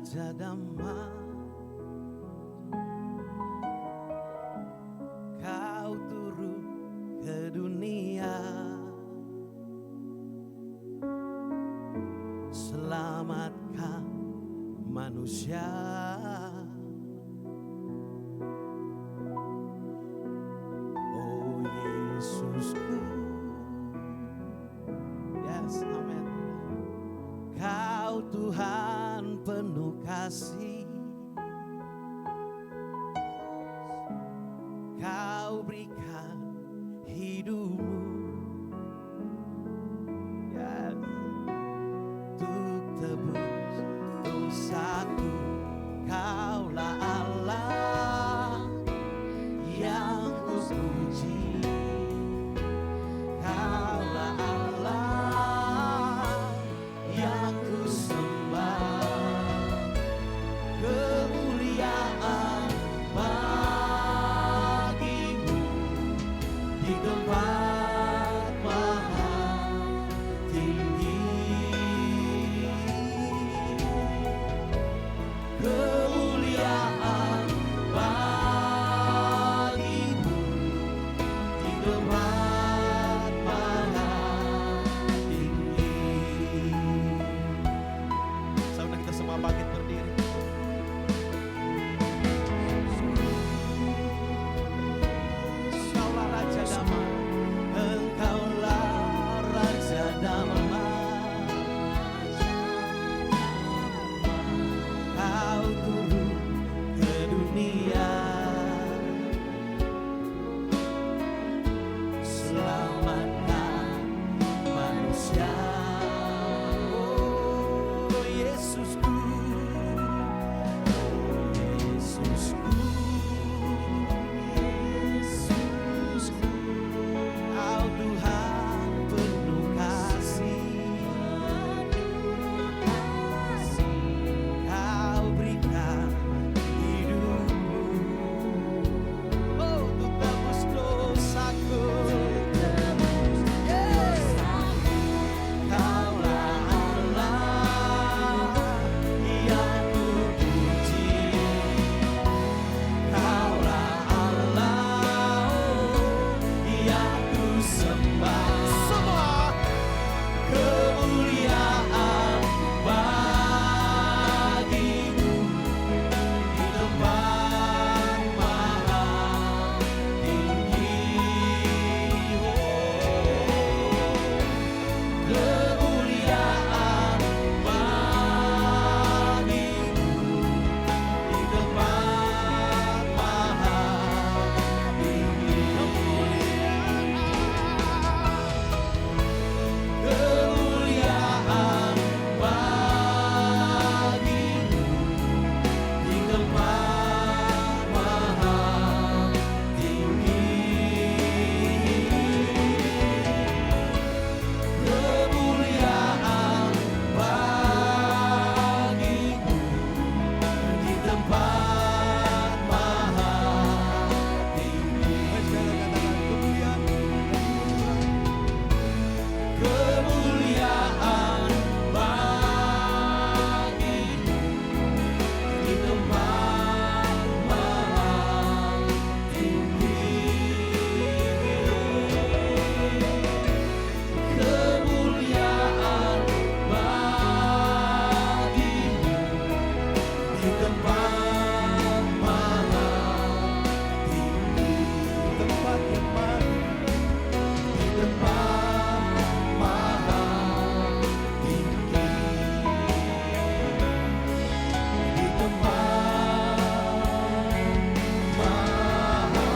Raja Damai, Kau turun ke dunia, selamatkan manusia. Oh Yesusku, yes, amen. Kau Tuhan penuh kasih, Kau berikan hidupmu, yes, untuk tebus dosaku. Kaulah Allah yang ku puji, Kaulah Allah yang ku sembah. Kemuliaan bagimu di tempat maha tinggi. Kemuliaan bagimu di tempat maha tinggi. Saudara, kita semua bangkit berdiri. Engkaulah Raja Damai, Engkaulah Raja Damai. Kau turun ke dunia, selamatkan manusia. Oh Yesusku, oh Yesusku, Yesusku, Kau Tuhan penuh kasih, Kau berikan hidupmu, oh untuk tebus dosaku. Yes. Kaulah Allah yang ku puji, Kaulah Allah yang ku sembah. Semua kemuliaan bagimu di tempat maha tinggi. Kemuliaan bagimu di tempat maha tinggi. Kemuliaan bagimu di tempat maha tinggi. Kemuliaan bagimu di tempat maha tinggi. Kemuliaan bagimu di tempat maha tinggi. Kemuliaan bagimu di tempat maha tinggi. Tempat yang mana? Di tempat maha tinggi. Di tempat maha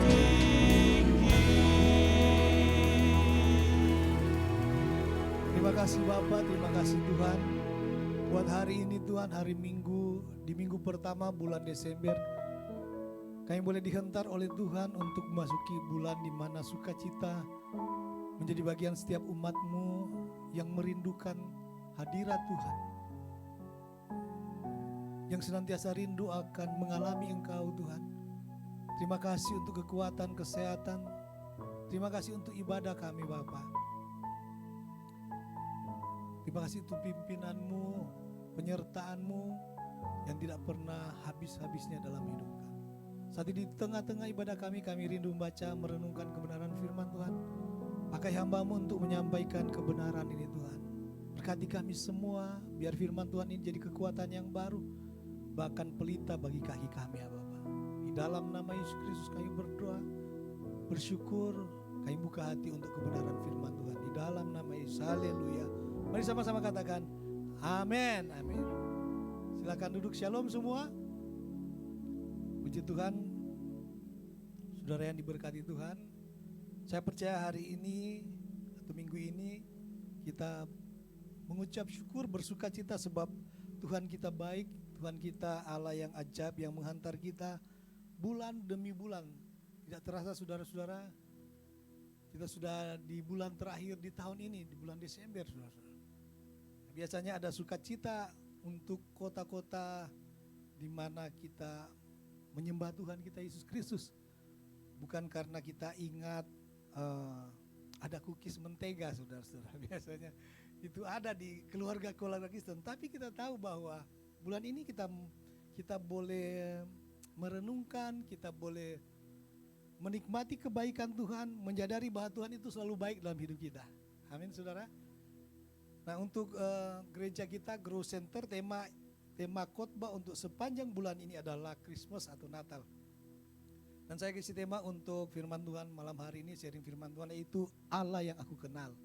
tinggi. Terima kasih Bapak, terima kasih Tuhan. Buat hari ini Tuhan, hari Minggu, di minggu pertama bulan Desember, kami boleh dihentar oleh Tuhan untuk memasuki bulan di mana sukacita menjadi bagian setiap umat-Mu yang merindukan hadirat Tuhan, yang senantiasa rindu akan mengalami Engkau Tuhan. Terima kasih untuk kekuatan, kesehatan. Terima kasih untuk ibadah kami Bapak. Terima kasih untuk pimpinanmu, penyertaanmu yang tidak pernah habis-habisnya dalam hidup kami. Saat ini di tengah-tengah ibadah kami rindu membaca, merenungkan kebenaran firman Tuhan. Pakai hamba-Mu untuk menyampaikan kebenaran ini Tuhan. Berkati kami semua, biar firman Tuhan ini jadi kekuatan yang baru, bahkan pelita bagi kaki kami ya Bapa. Di dalam nama Yesus Kristus kami berdoa, bersyukur, kami buka hati untuk kebenaran firman Tuhan. Di dalam nama Yesus, haleluya. Mari sama-sama katakan, amin, amin. Silakan duduk, shalom semua. Puji Tuhan, saudara yang diberkati Tuhan. Saya percaya hari ini atau minggu ini kita mengucap syukur, bersuka cita sebab Tuhan kita baik, Tuhan kita Allah yang ajaib yang menghantar kita bulan demi bulan. Tidak terasa saudara-saudara, kita sudah di bulan terakhir di tahun ini, di bulan Desember saudara-saudara. Biasanya ada sukacita untuk kota-kota di mana kita menyembah Tuhan kita Yesus Kristus. Bukan karena kita ingat ada cookies mentega saudara-saudara. Biasanya itu ada di keluarga-keluarga Kristen. Tapi kita tahu bahwa bulan ini kita boleh merenungkan, kita boleh menikmati kebaikan Tuhan, menyadari bahwa Tuhan itu selalu baik dalam hidup kita. Amin saudara. Nah untuk gereja kita Grow Center tema khotbah untuk sepanjang bulan ini adalah Christmas atau Natal. Dan saya kasih tema untuk firman Tuhan malam hari ini, sharing firman Tuhan, yaitu Allah yang aku kenal.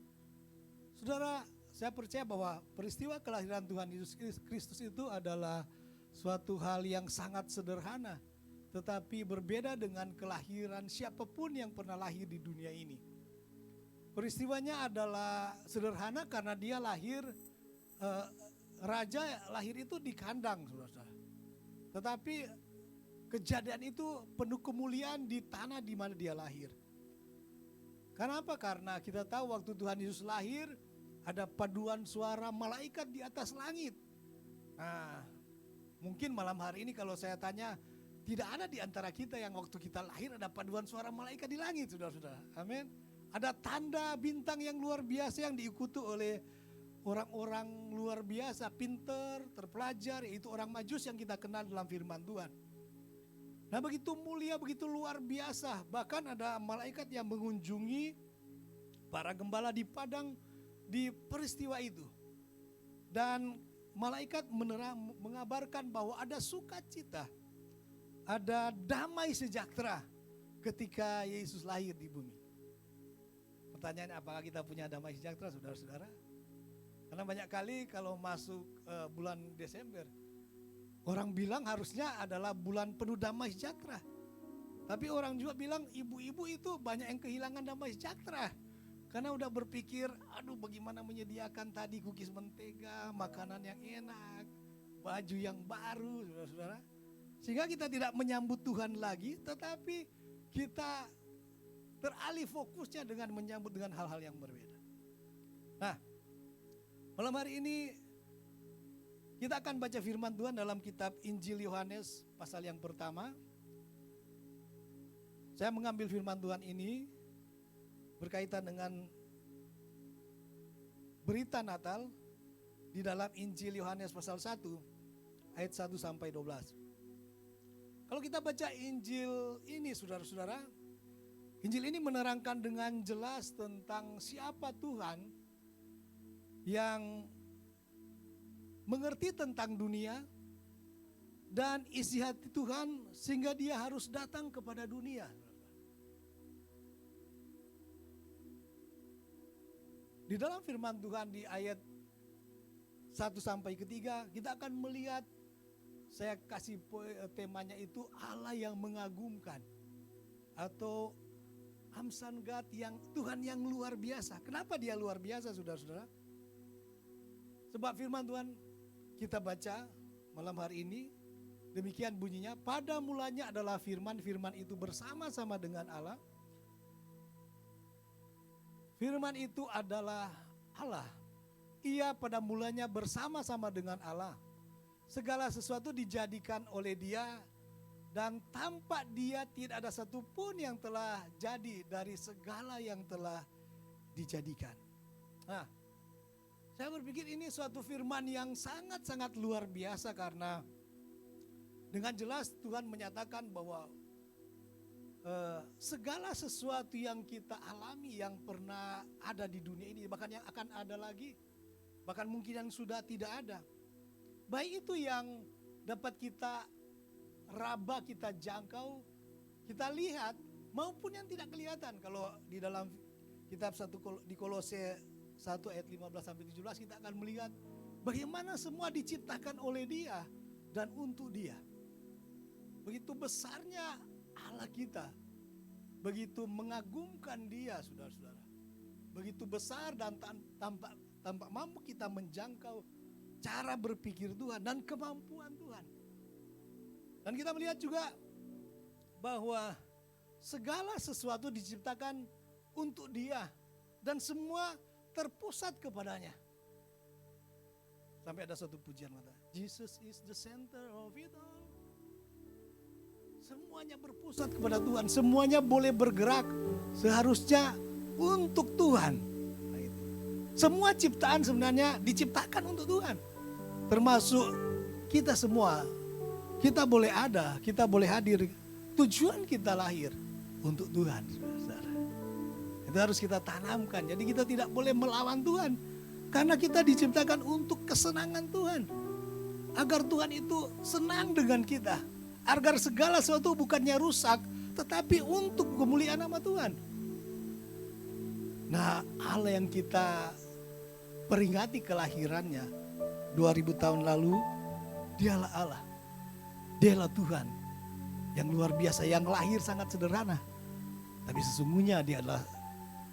Saudara, saya percaya bahwa peristiwa kelahiran Tuhan Yesus Kristus itu adalah suatu hal yang sangat sederhana, tetapi berbeda dengan kelahiran siapapun yang pernah lahir di dunia ini. Peristiwanya adalah sederhana karena dia lahir, raja lahir itu di kandang, saudara. Tetapi kejadian itu penuh kemuliaan di tanah di mana dia lahir. Kenapa? Karena kita tahu waktu Tuhan Yesus lahir ada paduan suara malaikat di atas langit. Nah, mungkin malam hari ini kalau saya tanya, tidak ada di antara kita yang waktu kita lahir ada paduan suara malaikat di langit, saudara-saudara. Amin. Ada tanda bintang yang luar biasa yang diikuti oleh orang-orang luar biasa, pinter, terpelajar, yaitu orang Majus yang kita kenal dalam firman Tuhan. Nah begitu mulia, begitu luar biasa. Bahkan ada malaikat yang mengunjungi para gembala di padang di peristiwa itu. Dan malaikat mengabarkan bahwa ada sukacita, ada damai sejahtera ketika Yesus lahir di bumi. Pertanyaannya, apakah kita punya damai sejahtera saudara-saudara? Karena banyak kali kalau masuk bulan Desember, orang bilang harusnya adalah bulan penuh damai sejahtera. Tapi orang juga bilang ibu-ibu itu banyak yang kehilangan damai sejahtera. Karena udah berpikir, aduh bagaimana menyediakan tadi cookies mentega, makanan yang enak, baju yang baru, saudara-saudara. Sehingga kita tidak menyambut Tuhan lagi, tetapi kita teralih fokusnya dengan menyambut dengan hal-hal yang berbeda. Nah, malam hari ini kita akan baca firman Tuhan dalam kitab Injil Yohanes pasal yang pertama. Saya mengambil firman Tuhan ini berkaitan dengan berita Natal di dalam Injil Yohanes pasal 1 ayat 1 sampai 12. Kalau kita baca Injil ini saudara-saudara, Injil ini menerangkan dengan jelas tentang siapa Tuhan yang mengerti tentang dunia dan isi hati Tuhan sehingga dia harus datang kepada dunia. Di dalam firman Tuhan di ayat 1 sampai 3 kita akan melihat, saya kasih temanya itu Allah yang mengagumkan atau Amsan God, yang Tuhan yang luar biasa. Kenapa dia luar biasa saudara-saudara? Sebab firman Tuhan kita baca malam hari ini, demikian bunyinya, pada mulanya adalah firman, firman itu bersama-sama dengan Allah. Firman itu adalah Allah. Ia pada mulanya bersama-sama dengan Allah. Segala sesuatu dijadikan oleh Dia, dan tanpa Dia tidak ada satupun yang telah jadi dari segala yang telah dijadikan. Nah, Saya berpikir ini suatu firman yang sangat-sangat luar biasa karena dengan jelas Tuhan menyatakan bahwa segala sesuatu yang kita alami yang pernah ada di dunia ini, bahkan yang akan ada lagi, bahkan mungkin yang sudah tidak ada, baik itu yang dapat kita raba, kita jangkau, kita lihat, maupun yang tidak kelihatan. Kalau di dalam kitab di Kolose 1 ayat 15-17 kita akan melihat bagaimana semua diciptakan oleh Dia dan untuk Dia. Begitu besarnya Allah kita, begitu mengagumkan Dia, saudara-saudara. Begitu besar dan tanpa mampu kita menjangkau cara berpikir Tuhan dan kemampuan Tuhan. Dan kita melihat juga bahwa segala sesuatu diciptakan untuk Dia dan semua terpusat kepadanya. Sampai ada satu pujian kata, Jesus is the center of it all. Semuanya berpusat kepada Tuhan, semuanya boleh bergerak seharusnya untuk Tuhan. Semua ciptaan sebenarnya diciptakan untuk Tuhan. Termasuk kita semua, kita boleh ada, kita boleh hadir. Tujuan kita lahir untuk Tuhan, saudara. Itu harus kita tanamkan. Jadi kita tidak boleh melawan Tuhan. Karena kita diciptakan untuk kesenangan Tuhan. Agar Tuhan itu senang dengan kita. Agar segala sesuatu bukannya rusak, tetapi untuk kemuliaan nama Tuhan. Nah, Allah yang kita peringati kelahirannya 2000 tahun lalu, Dialah Allah. Dialah Tuhan yang luar biasa, yang lahir sangat sederhana. Tapi sesungguhnya Dia adalah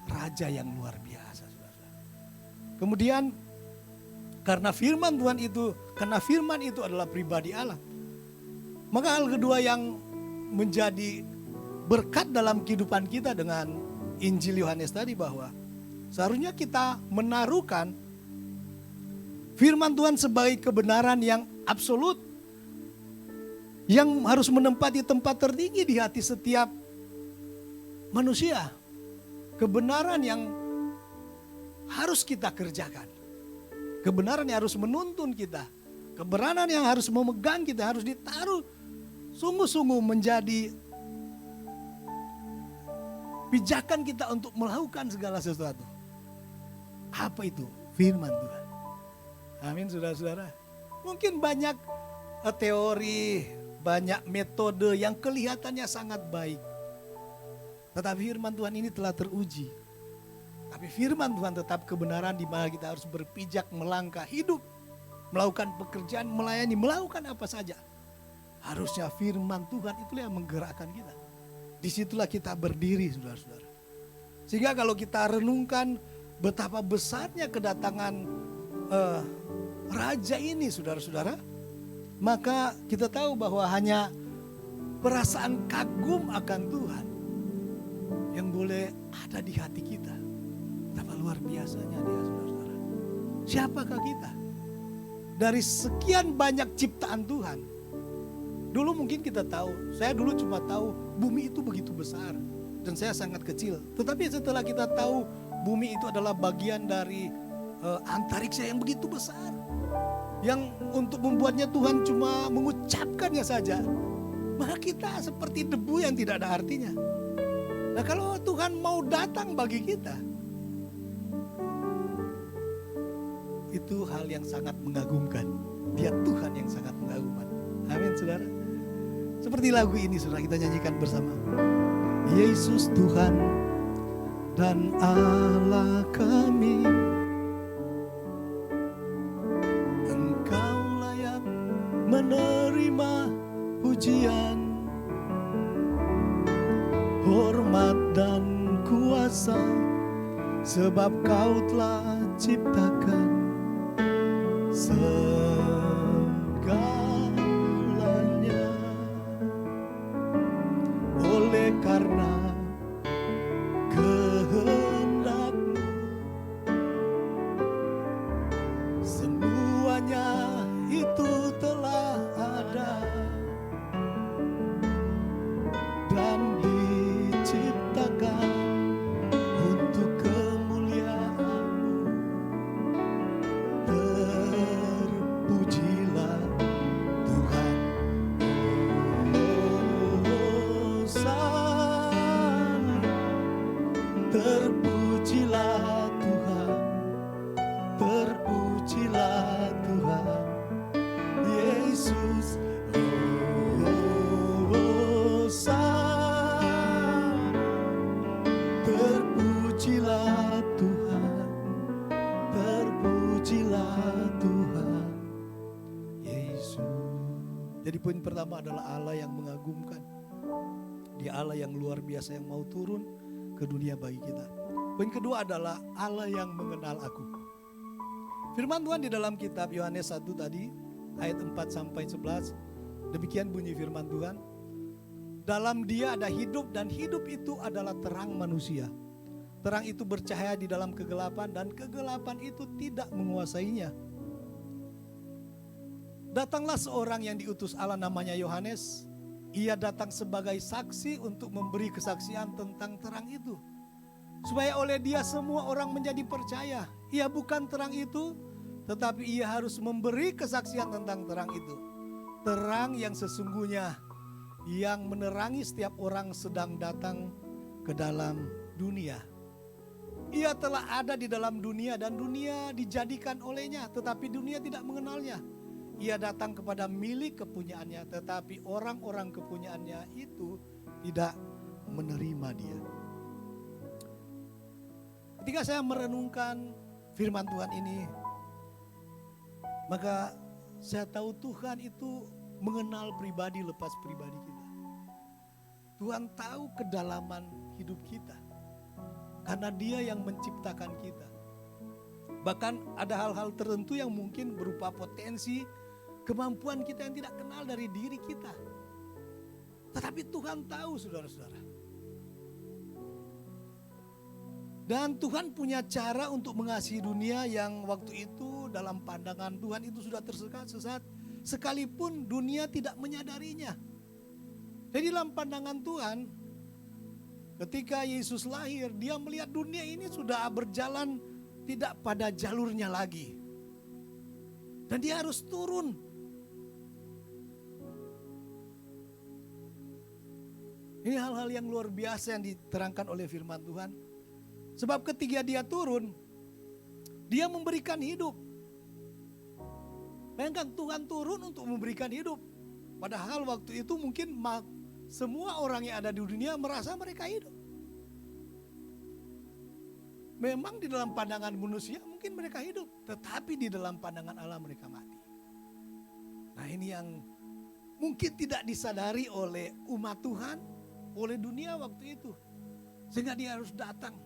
Raja yang luar biasa. Kemudian karena firman itu adalah pribadi Allah. Maka hal kedua yang menjadi berkat dalam kehidupan kita dengan Injil Yohanes tadi, bahwa seharusnya kita menaruhkan firman Tuhan sebagai kebenaran yang absolut, yang harus menempati tempat tertinggi di hati setiap manusia. Kebenaran yang harus kita kerjakan. Kebenaran yang harus menuntun kita. Kebenaran yang harus memegang kita, harus ditaruh sungguh-sungguh menjadi pijakan kita untuk melakukan segala sesuatu. Apa itu? Firman Tuhan. Amin, saudara-saudara. Mungkin banyak teori, banyak metode yang kelihatannya sangat baik. Tetapi firman Tuhan ini telah teruji. Tapi firman Tuhan tetap kebenaran di mana kita harus berpijak, melangkah, hidup, melakukan pekerjaan, melayani, melakukan apa saja. Harusnya firman Tuhan itulah yang menggerakkan kita. Disitulah kita berdiri, saudara-saudara. Sehingga kalau kita renungkan betapa besarnya kedatangan Raja ini, saudara-saudara, maka kita tahu bahwa hanya perasaan kagum akan Tuhan yang boleh ada di hati kita. Betapa luar biasanya Dia, saudara-saudara. Siapakah kita? Dari sekian banyak ciptaan Tuhan, dulu mungkin kita tahu, saya dulu cuma tahu bumi itu begitu besar dan saya sangat kecil. Tetapi setelah kita tahu bumi itu adalah bagian dari antariksa yang begitu besar, yang untuk membuatnya Tuhan cuma mengucapkannya saja, maka kita seperti debu yang tidak ada artinya. Nah, kalau Tuhan mau datang bagi kita, itu hal yang sangat mengagumkan. Dia Tuhan yang sangat mengagumkan. Amin, saudara. Seperti lagu ini, saudara, kita nyanyikan bersama. Yesus Tuhan dan Allah kami, Engkau layak menerima pujian, hormat dan kuasa, sebab Kau telah ciptakan segalanya. Oleh karena kehendak-Mu, semuanya itu telah ada dan diciptakan untuk kemuliaan-Mu. Jadi poin pertama adalah Allah yang mengagumkan. Dia Allah yang luar biasa yang mau turun ke dunia bagi kita. Poin kedua adalah Allah yang mengenal aku. Firman Tuhan di dalam kitab Yohanes 1 tadi ayat 4 sampai 11. Demikian bunyi firman Tuhan. Dalam Dia ada hidup dan hidup itu adalah terang manusia. Terang itu bercahaya di dalam kegelapan dan kegelapan itu tidak menguasainya. Datanglah seorang yang diutus Allah namanya Yohanes. Ia datang sebagai saksi untuk memberi kesaksian tentang terang itu. Supaya oleh dia semua orang menjadi percaya. Ia bukan terang itu, tetapi ia harus memberi kesaksian tentang terang itu. Terang yang sesungguhnya yang menerangi setiap orang sedang datang ke dalam dunia. Ia telah ada di dalam dunia dan dunia dijadikan olehnya, tetapi dunia tidak mengenalnya. Ia datang kepada milik kepunyaannya, tetapi orang-orang kepunyaannya itu tidak menerima dia. Ketika saya merenungkan firman Tuhan ini, maka saya tahu Tuhan itu mengenal pribadi lepas pribadi kita. Tuhan tahu kedalaman hidup kita. Karena Dia yang menciptakan kita. Bahkan ada hal-hal tertentu yang mungkin berupa potensi, kemampuan kita yang tidak kenal dari diri kita. Tetapi Tuhan tahu, saudara-saudara. Dan Tuhan punya cara untuk mengasihi dunia yang waktu itu dalam pandangan Tuhan itu sudah tersesat. Sekalipun dunia tidak menyadarinya. Jadi dalam pandangan Tuhan, ketika Yesus lahir, dia melihat dunia ini sudah berjalan tidak pada jalurnya lagi. Dan dia harus turun. Ini hal-hal yang luar biasa yang diterangkan oleh firman Tuhan. Sebab ketika dia turun, dia memberikan hidup. Bayangkan Tuhan turun untuk memberikan hidup. Padahal waktu itu mungkin semua orang yang ada di dunia merasa mereka hidup. Memang di dalam pandangan manusia mungkin mereka hidup, tetapi di dalam pandangan Allah mereka mati. Nah, ini yang mungkin tidak disadari oleh umat Tuhan, oleh dunia waktu itu. Sehingga dia harus datang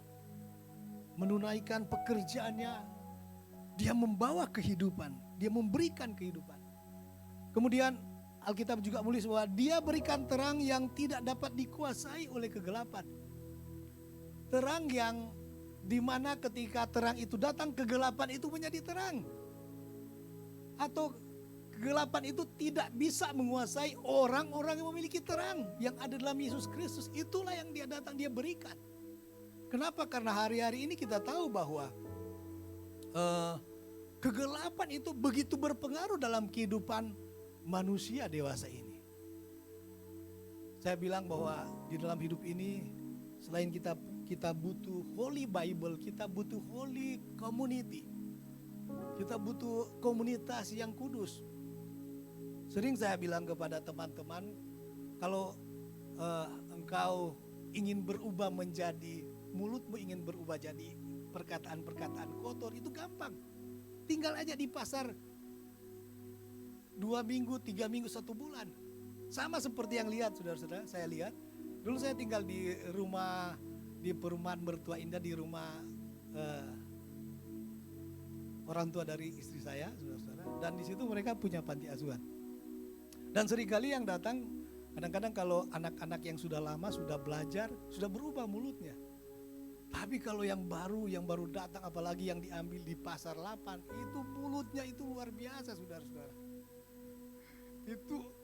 menunaikan pekerjaannya. Dia membawa kehidupan, dia memberikan kehidupan. Kemudian Alkitab juga menulis bahwa dia berikan terang yang tidak dapat dikuasai oleh kegelapan. Terang yang dimana ketika terang itu datang, kegelapan itu menjadi terang. Atau kegelapan itu tidak bisa menguasai orang-orang yang memiliki terang yang ada dalam Yesus Kristus. Itulah yang dia datang, dia berikan. Kenapa? Karena hari-hari ini kita tahu bahwa kegelapan itu begitu berpengaruh dalam kehidupan manusia dewasa ini. Saya bilang bahwa di dalam hidup ini selain kita butuh Holy Bible, kita butuh Holy Community. Kita butuh komunitas yang kudus. Sering saya bilang kepada teman-teman, kalau engkau ingin berubah menjadi, mulutmu ingin berubah jadi perkataan-perkataan kotor, itu gampang. Tinggal aja di pasar 2 minggu, 3 minggu, 1 bulan. Sama seperti yang lihat, saudara-saudara, saya lihat. Dulu saya tinggal di rumah, di perumahan Mertua Indah, di rumah orang tua dari istri saya, saudara-saudara. Dan di situ mereka punya panti asuhan. Dan seringkali yang datang, kadang-kadang kalau anak-anak yang sudah lama, sudah belajar, sudah berubah mulutnya. Tapi kalau yang baru datang, apalagi yang diambil di pasar 8, itu mulutnya itu luar biasa, saudara-saudara.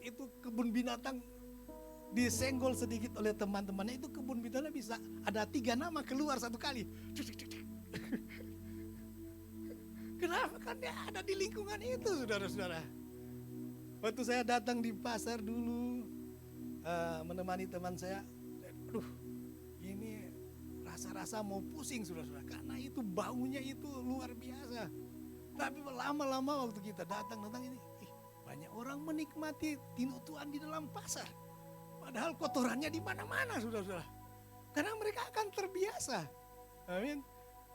Itu kebun binatang disenggol sedikit oleh teman-temannya, itu kebun binatang bisa ada 3 nama keluar satu kali. Kenapa? Kan dia ada di lingkungan itu, saudara-saudara. Waktu saya datang di pasar dulu, menemani teman saya, aduh, ini rasa-rasa mau pusing, saudara-saudara, karena itu baunya itu luar biasa. Tapi lama-lama waktu kita datang ini, banyak orang menikmati tinutuan di dalam pasar. Padahal kotorannya di mana-mana, saudara-saudara. Karena mereka akan terbiasa. Amin.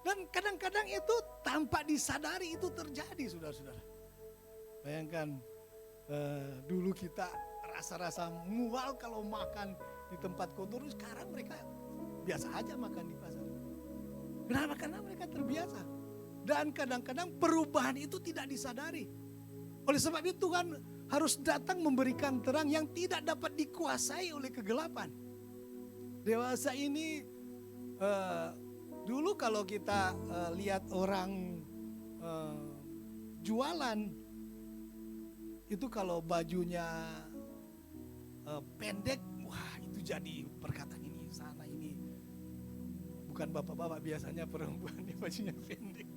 Dan kadang-kadang itu tanpa disadari itu terjadi, saudara-saudara. Bayangkan Dulu kita rasa-rasa mual kalau makan di tempat kotor, sekarang mereka biasa aja makan di pasar. Kenapa? Karena mereka terbiasa. Dan kadang-kadang perubahan itu tidak disadari. Oleh sebab itu Tuhan harus datang memberikan terang yang tidak dapat dikuasai oleh kegelapan. Dewasa ini, dulu kalau kita lihat orang jualan, itu kalau bajunya pendek, wah itu jadi perkataan ini, sana ini. Bukan bapak-bapak, biasanya perempuan yang bajunya pendek.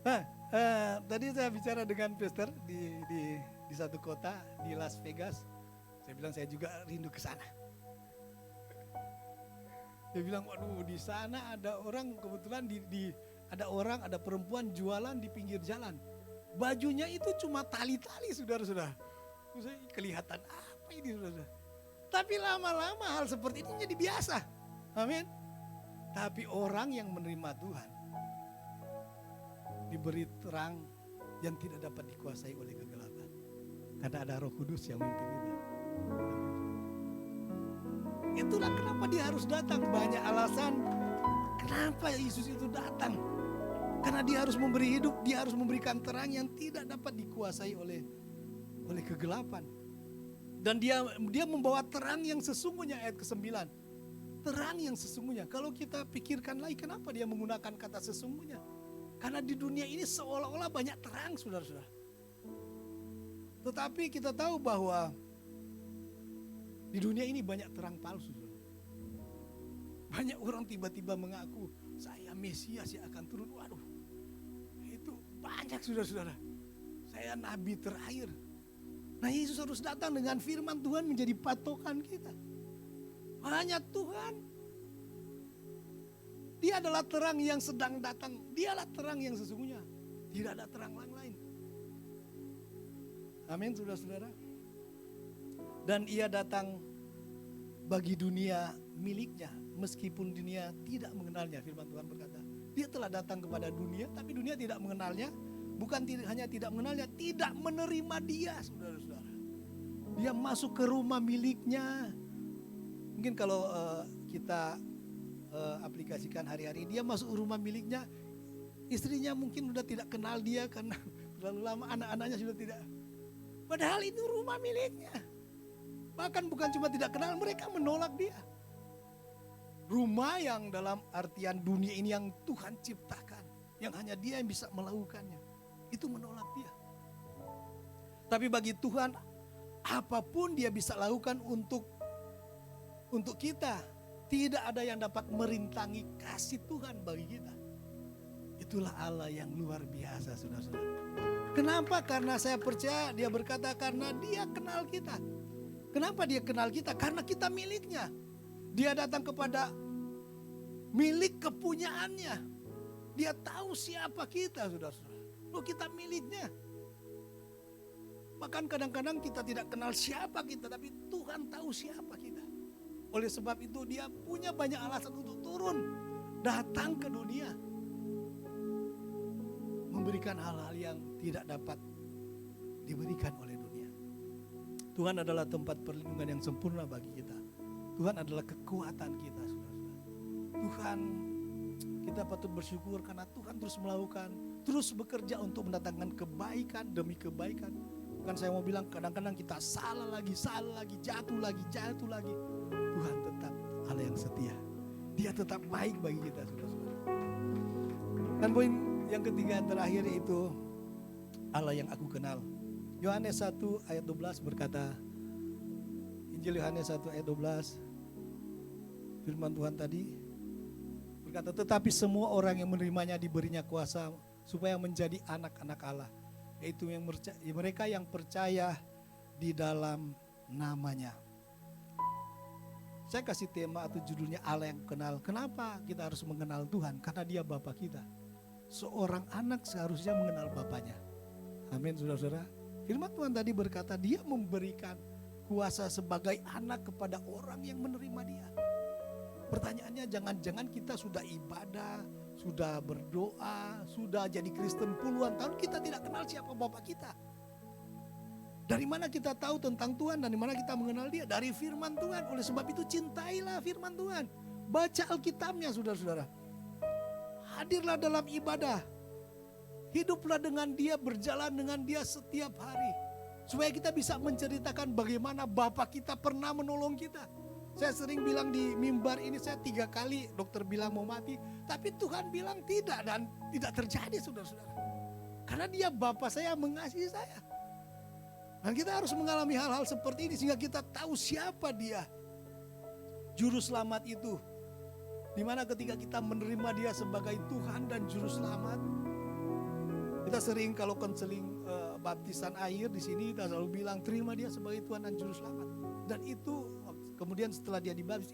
Nah, tadi saya bicara dengan pastor di satu kota di Las Vegas. Saya bilang saya juga rindu ke sana. Dia bilang, waduh di sana ada orang, kebetulan ada perempuan jualan di pinggir jalan. Bajunya itu cuma tali-tali, saudara-saudara. Terus kelihatan apa ini, saudara? Tapi lama-lama hal seperti ini jadi biasa. Amin. Tapi orang yang menerima Tuhan diberi terang yang tidak dapat dikuasai oleh kegelapan. Karena ada Roh Kudus yang memimpin kita. Itulah kenapa dia harus datang. Banyak alasan kenapa Yesus itu datang. Karena dia harus memberi hidup, dia harus memberikan terang yang tidak dapat dikuasai oleh kegelapan. Dan dia membawa terang yang sesungguhnya, ayat ke-9. Terang yang sesungguhnya. Kalau kita pikirkan lagi, kenapa dia menggunakan kata sesungguhnya? Karena di dunia ini seolah-olah banyak terang, saudara-saudara. Tetapi kita tahu bahwa di dunia ini banyak terang palsu, saudara. Banyak orang tiba-tiba mengaku, saya Mesias yang akan turun. Waduh, itu banyak, saudara-saudara. Saya nabi terakhir. Nah, Yesus harus datang dengan firman Tuhan menjadi patokan kita. Hanya Tuhan. Dia adalah terang yang sedang datang. Dialah terang yang sesungguhnya. Tidak ada terang lain. Amin, saudara-saudara. Dan ia datang bagi dunia miliknya. Meskipun dunia tidak mengenalnya, firman Tuhan berkata. Dia telah datang kepada dunia, tapi dunia tidak mengenalnya. Bukan hanya tidak mengenalnya, tidak menerima dia, saudara-saudara. Dia masuk ke rumah miliknya. Mungkin kalau kita aplikasikan hari-hari, dia masuk rumah miliknya, istrinya mungkin sudah tidak kenal dia karena terlalu lama, anak-anaknya sudah tidak. Padahal itu rumah miliknya. Bahkan bukan cuma tidak kenal, mereka menolak dia. Rumah yang dalam artian dunia ini yang Tuhan ciptakan, yang hanya dia yang bisa melakukannya, itu menolak dia. Tapi bagi Tuhan, apapun dia bisa lakukan untuk kita. Tidak ada yang dapat merintangi kasih Tuhan bagi kita. Itulah Allah yang luar biasa, saudara-saudara. Kenapa? Karena saya percaya dia berkata karena dia kenal kita. Kenapa dia kenal kita? Karena kita miliknya. Dia datang kepada milik kepunyaannya. Dia tahu siapa kita, saudara-saudara. Loh, kita miliknya. Bahkan kadang-kadang kita tidak kenal siapa kita, tapi Tuhan tahu siapa kita. Oleh sebab itu dia punya banyak alasan untuk turun, datang ke dunia. Memberikan hal-hal yang tidak dapat diberikan oleh dunia. Tuhan adalah tempat perlindungan yang sempurna bagi kita. Tuhan adalah kekuatan kita, saudara-saudara. Tuhan, kita patut bersyukur karena Tuhan terus melakukan, terus bekerja untuk mendatangkan kebaikan demi kebaikan. Bukan saya mau bilang kadang-kadang kita salah lagi, jatuh lagi. Tuhan tetap Allah yang setia. Dia tetap baik bagi kita, saudara-saudara. Dan poin yang ketiga yang terakhir yaitu Allah yang aku kenal. Yohanes 1 ayat 12 berkata, Injil Yohanes 1 ayat 12, firman Tuhan tadi berkata, tetapi semua orang yang menerimanya diberinya kuasa supaya menjadi anak-anak Allah, yaitu mereka yang percaya di dalam namanya. Saya kasih tema atau judulnya Allah yang kenal. Kenapa kita harus mengenal Tuhan? Karena dia Bapa kita. Seorang anak seharusnya mengenal bapaknya. Amin, saudara-saudara. Firman Tuhan tadi berkata dia memberikan kuasa sebagai anak kepada orang yang menerima dia. Pertanyaannya, jangan-jangan kita sudah ibadah, sudah berdoa, sudah jadi Kristen puluhan tahun, kita tidak kenal siapa Bapak kita. Dari mana kita tahu tentang Tuhan dan dari mana kita mengenal Dia? Dari firman Tuhan. Oleh sebab itu cintailah firman Tuhan. Baca Alkitabnya saudara-saudara. Hadirlah dalam ibadah. Hiduplah dengan Dia, berjalan dengan Dia setiap hari. Supaya kita bisa menceritakan bagaimana Bapa kita pernah menolong kita. Saya sering bilang di mimbar ini, saya 3 kali dokter bilang mau mati. Tapi Tuhan bilang tidak dan tidak terjadi saudara-saudara. Karena Dia Bapa saya mengasihi saya. Dan kita harus mengalami hal-hal seperti ini sehingga kita tahu siapa Dia. Juru selamat itu. Dimana ketika kita menerima Dia sebagai Tuhan dan juru selamat. Kita sering kalau konseling baptisan air di sini kita selalu bilang terima Dia sebagai Tuhan dan juru selamat. Dan itu kemudian setelah dia dibaptis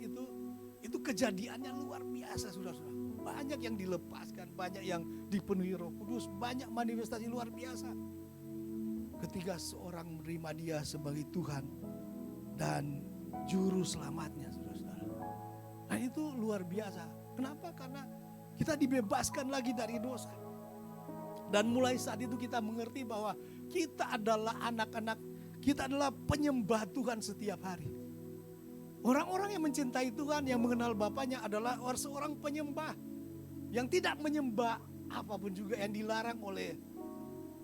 itu kejadiannya luar biasa saudara-saudara. Banyak yang dilepaskan, banyak yang dipenuhi Roh Kudus, banyak manifestasi luar biasa. Ketika seorang menerima Dia sebagai Tuhan dan juru selamatnya saudara-saudara. Nah itu luar biasa. Kenapa? Karena kita dibebaskan lagi dari dosa. Dan mulai saat itu kita mengerti bahwa kita adalah anak-anak, kita adalah penyembah Tuhan setiap hari. Orang-orang yang mencintai Tuhan, yang mengenal Bapaknya adalah seorang penyembah. Yang tidak menyembah apapun juga yang dilarang oleh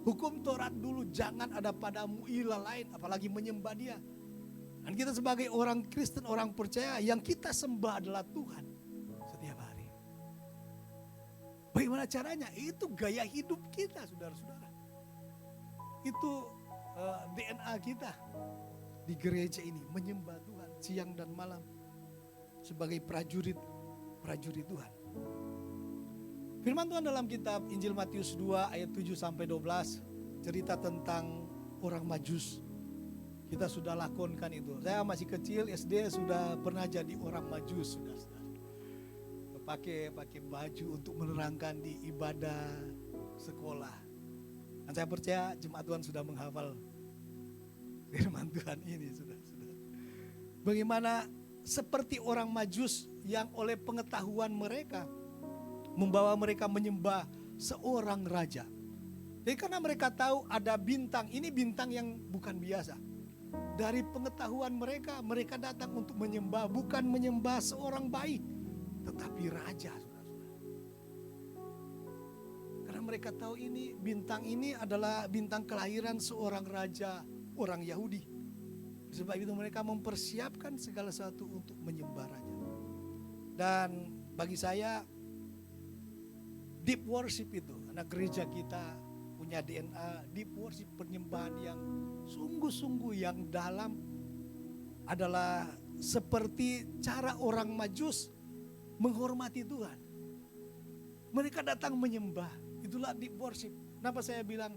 hukum Taurat dulu, jangan ada padamu ilah lain, apalagi menyembah Dia. Dan kita sebagai orang Kristen, orang percaya, yang kita sembah adalah Tuhan setiap hari. Bagaimana caranya? Itu gaya hidup kita, saudara-saudara. Itu DNA kita di gereja ini, menyembah Tuhan siang dan malam sebagai prajurit Tuhan. Firman Tuhan dalam kitab Injil Matius 2 ayat 7 sampai 12 cerita tentang orang Majus. Kita sudah lakonkan itu. Saya masih kecil SD sudah pernah jadi orang Majus sudah. Pakai baju untuk menerangkan di ibadah sekolah. Dan saya percaya jemaat Tuhan sudah menghafal firman Tuhan ini sudah. Bagaimana seperti orang Majus yang oleh pengetahuan mereka membawa mereka menyembah seorang raja. Jadi karena mereka tahu ada bintang, ini bintang yang bukan biasa. Dari pengetahuan mereka, mereka datang untuk menyembah, bukan menyembah seorang bayi, tetapi raja. Karena mereka tahu ini, bintang ini adalah bintang kelahiran seorang raja, orang Yahudi. Sebab itu mereka mempersiapkan segala sesuatu untuk menyembah raja. Dan bagi saya, deep worship itu, anak gereja kita punya DNA deep worship, penyembahan yang sungguh-sungguh yang dalam adalah seperti cara orang Majus menghormati Tuhan. Mereka datang menyembah, itulah deep worship. Kenapa saya bilang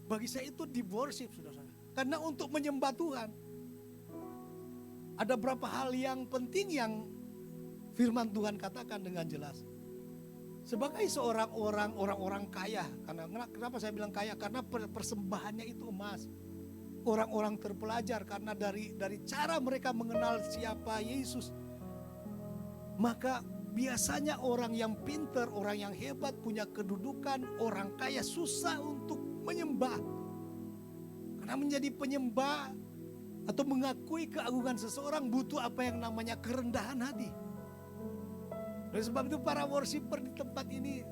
bagi saya itu deep worship, saudara? Karena untuk menyembah Tuhan ada beberapa hal yang penting yang firman Tuhan katakan dengan jelas. Sebagai seorang orang kaya, karena kenapa saya bilang kaya? Karena persembahannya itu emas. Orang-orang terpelajar karena dari cara mereka mengenal siapa Yesus. Maka biasanya orang yang pintar, orang yang hebat, punya kedudukan, orang kaya susah untuk menyembah. Karena menjadi penyembah atau mengakui keagungan seseorang butuh apa yang namanya kerendahan hati. Oleh sebab itu para worshiper di tempat ini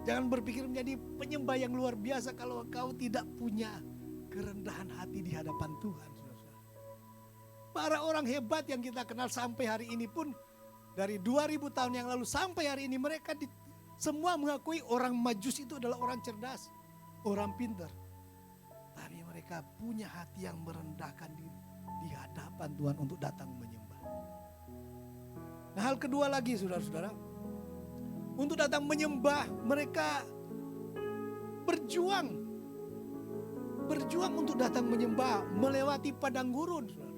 jangan berpikir menjadi penyembah yang luar biasa kalau kau tidak punya kerendahan hati di hadapan Tuhan. Para orang hebat yang kita kenal sampai hari ini pun dari 2000 tahun yang lalu sampai hari ini mereka semua mengakui orang Majus itu adalah orang cerdas, orang pintar. Tapi mereka punya hati yang merendahkan diri di hadapan Tuhan untuk datang menyembah. Nah, hal kedua lagi saudara-saudara, untuk datang menyembah mereka berjuang untuk datang menyembah melewati padang gurun. Saudara.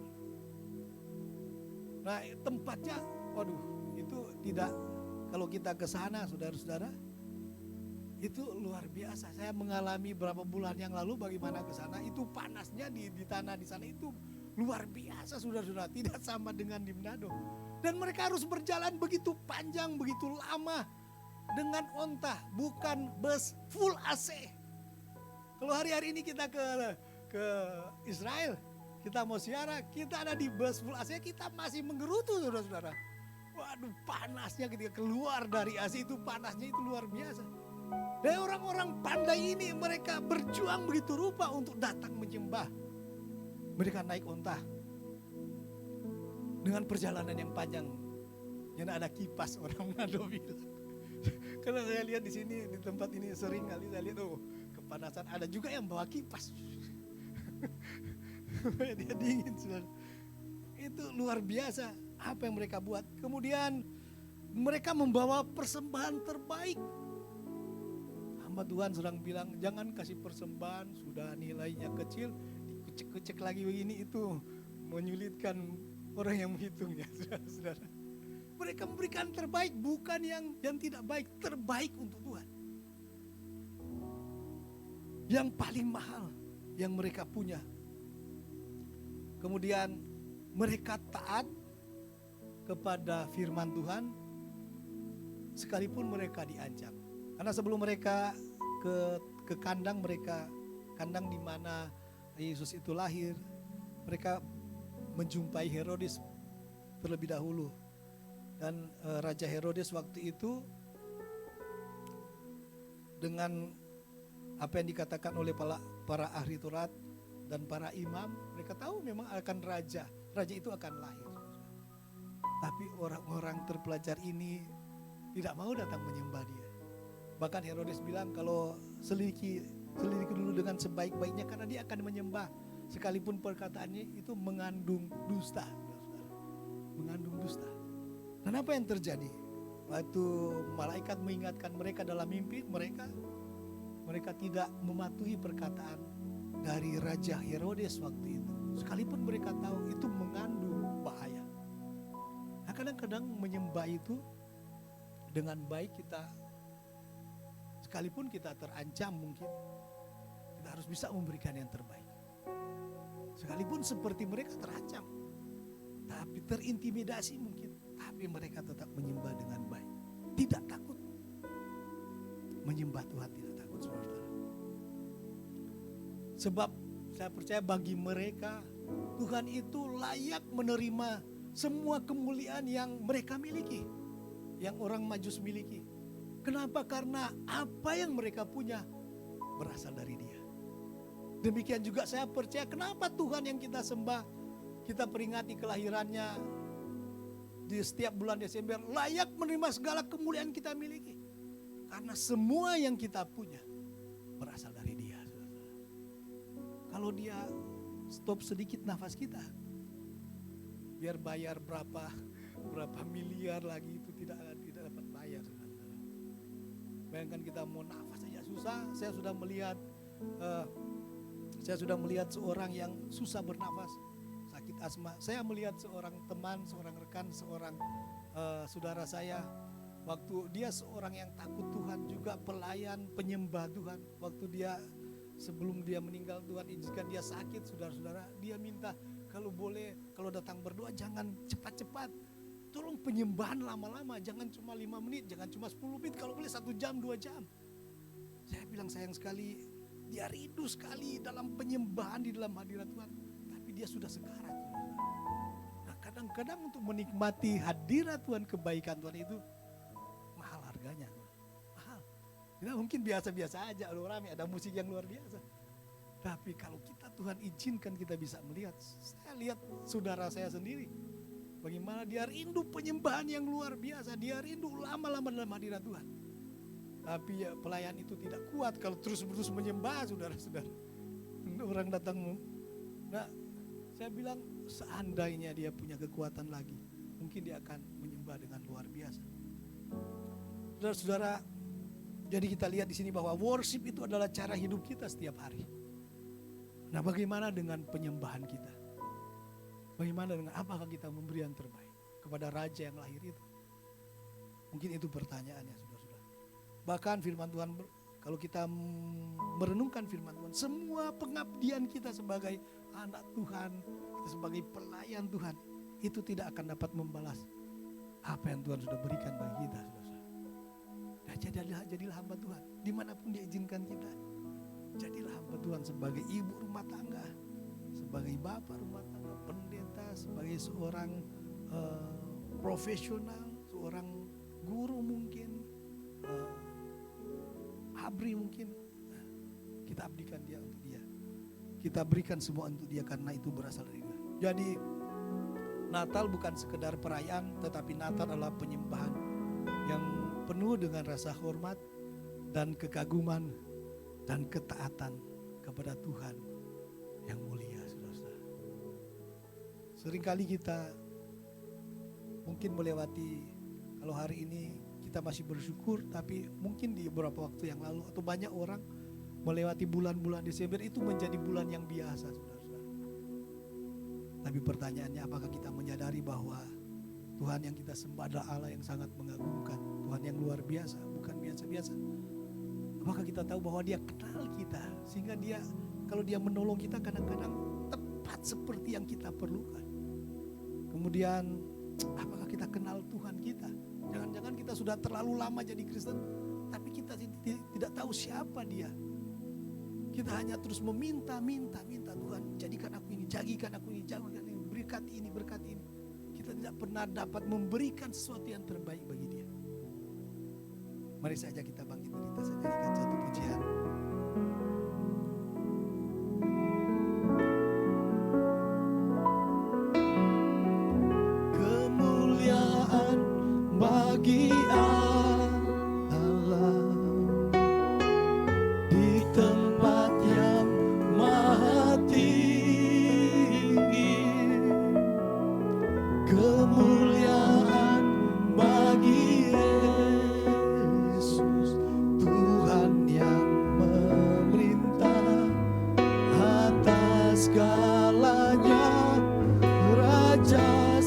Nah tempatnya, waduh itu tidak, kalau kita ke sana saudara-saudara itu luar biasa. Saya mengalami beberapa bulan yang lalu bagaimana ke sana, itu panasnya di tanah di sana itu luar biasa saudara-saudara, tidak sama dengan di Manado. Dan mereka harus berjalan begitu panjang, begitu lama dengan onta, bukan bus full AC. Kalau hari-hari ini kita ke Israel, kita mau ziarah, kita ada di bus full AC, kita masih menggerutu saudara-saudara. Waduh, panasnya ketika keluar dari AC itu, panasnya itu luar biasa. Dan orang-orang pandai ini mereka berjuang begitu rupa untuk datang menyembah. Mereka naik onta dengan perjalanan yang panjang. Yang ada kipas, orang Manado bilang. Karena saya lihat di sini, di tempat ini sering kali saya lihat, kepanasan. Ada juga yang bawa kipas. Dia dingin, saudara. Itu luar biasa apa yang mereka buat. Kemudian mereka membawa persembahan terbaik. Hamba Tuhan sedang bilang, jangan kasih persembahan, sudah nilainya kecil, dikucek-kucek lagi begini, itu menyulitkan orang yang menghitungnya, saudara-saudara. Mereka memberikan terbaik, bukan yang tidak baik, terbaik untuk Tuhan. Yang paling mahal yang mereka punya. Kemudian mereka taat kepada firman Tuhan sekalipun mereka diancam. Karena sebelum mereka ke kandang mereka, kandang di mana Yesus itu lahir, mereka menjumpai Herodes terlebih dahulu. Dan Raja Herodes waktu itu dengan apa yang dikatakan oleh para ahli Taurat dan para imam, mereka tahu memang akan raja itu akan lahir. Tapi orang-orang terpelajar ini tidak mau datang menyembah dia. Bahkan Herodes bilang kalau selidiki dulu dengan sebaik-baiknya karena dia akan menyembah. Sekalipun perkataannya itu mengandung dusta. Mengandung dusta. Dan apa yang terjadi? Waktu malaikat mengingatkan mereka dalam mimpi, mereka tidak mematuhi perkataan dari Raja Herodes waktu itu. Sekalipun mereka tahu itu mengandung bahaya. Nah, kadang-kadang menyembah itu dengan baik kita, sekalipun kita terancam mungkin, kita harus bisa memberikan yang terbaik. Sekalipun seperti mereka terancam, tapi terintimidasi mungkin, tapi mereka tetap menyembah dengan baik. Tidak takut. Menyembah Tuhan tidak takut, saudara-saudara. Sebab saya percaya bagi mereka Tuhan itu layak menerima semua kemuliaan yang mereka miliki, yang orang Majus miliki. Kenapa? Karena apa yang mereka punya berasal dari Dia. Demikian juga saya percaya kenapa Tuhan yang kita sembah, kita peringati kelahirannya di setiap bulan Desember, layak menerima segala kemuliaan kita miliki. Karena semua yang kita punya berasal dari Dia. Kalau Dia stop sedikit nafas kita, biar bayar berapa miliar lagi itu tidak dapat bayar. Bayangkan kita mau nafas saja susah. Saya sudah melihat seorang yang susah bernafas, sakit asma. Saya melihat seorang teman, seorang rekan, seorang saudara saya, waktu dia seorang yang takut Tuhan, juga pelayan penyembah Tuhan. Waktu dia sebelum dia meninggal, Tuhan izinkan dia sakit, saudara-saudara. Dia minta kalau boleh, kalau datang berdoa jangan cepat-cepat. Tolong penyembahan lama-lama, jangan cuma 5 menit, jangan cuma 10 menit, kalau boleh 1 jam, 2 jam. Saya bilang sayang sekali, dia rindu sekali dalam penyembahan di dalam hadirat Tuhan. Tapi dia sudah sekarat. Nah, kadang-kadang untuk menikmati hadirat Tuhan, kebaikan Tuhan itu mahal harganya. Mahal. Kita mungkin biasa-biasa aja, rame, ada musik yang luar biasa. Tapi kalau kita Tuhan izinkan kita bisa melihat. Saya lihat saudara saya sendiri. Bagaimana dia rindu penyembahan yang luar biasa. Dia rindu lama-lama dalam hadirat Tuhan. Tapi ya, pelayan itu tidak kuat kalau terus-menerus menyembah, saudara-saudara. Orang datang. Nah, saya bilang seandainya dia punya kekuatan lagi, mungkin dia akan menyembah dengan luar biasa. Saudara-saudara, jadi kita lihat di sini bahwa worship itu adalah cara hidup kita setiap hari. Nah, bagaimana dengan penyembahan kita? Bagaimana dengan apakah kita memberi yang terbaik kepada Raja yang lahir itu? Mungkin itu pertanyaannya, saudara-saudara. Bahkan firman Tuhan, kalau kita merenungkan firman Tuhan, semua pengabdian kita sebagai anak Tuhan, kita sebagai pelayan Tuhan, itu tidak akan dapat membalas apa yang Tuhan sudah berikan bagi kita, saudara-saudara. Nah, jadilah hamba Tuhan, dimanapun dia izinkan kita. Jadilah hamba Tuhan sebagai ibu rumah tangga, sebagai bapak rumah tangga, pendeta, sebagai seorang profesional, seorang guru mungkin, abri mungkin. Kita abdikan dia untuk dia. Kita berikan semua untuk dia karena itu berasal dari dia. Jadi Natal bukan sekedar perayaan, tetapi Natal adalah penyembahan yang penuh dengan rasa hormat dan kekaguman dan ketaatan kepada Tuhan yang mulia, saudara-saudara. Seringkali kita mungkin melewati, kalau hari ini kita masih bersyukur, tapi mungkin di beberapa waktu yang lalu atau banyak orang melewati bulan-bulan Desember itu menjadi bulan yang biasa, saudara-saudara. Tapi pertanyaannya, apakah kita menyadari bahwa Tuhan yang kita sembah adalah Allah yang sangat mengagumkan, Tuhan yang luar biasa, bukan biasa-biasa. Apakah kita tahu bahwa dia kenal kita, sehingga dia kalau dia menolong kita kadang-kadang tepat seperti yang kita perlukan. Kemudian apakah kita kenal Tuhan kita? Jangan-jangan kita sudah terlalu lama jadi Kristen, tapi kita tidak tahu siapa dia. Kita hanya terus meminta Tuhan, jadikan aku ini, jadikan aku ini, jadikan ini, berkati ini. Kita tidak pernah dapat memberikan sesuatu yang terbaik bagi dia. Mari saja kita bangkit berdiri, saya nyanyikan satu pujian. Kemuliaan bagi Allah di tempat yang maha tinggi. Kemuliaan bagi Yesus, Tuhan yang memerintah atas segalanya, Raja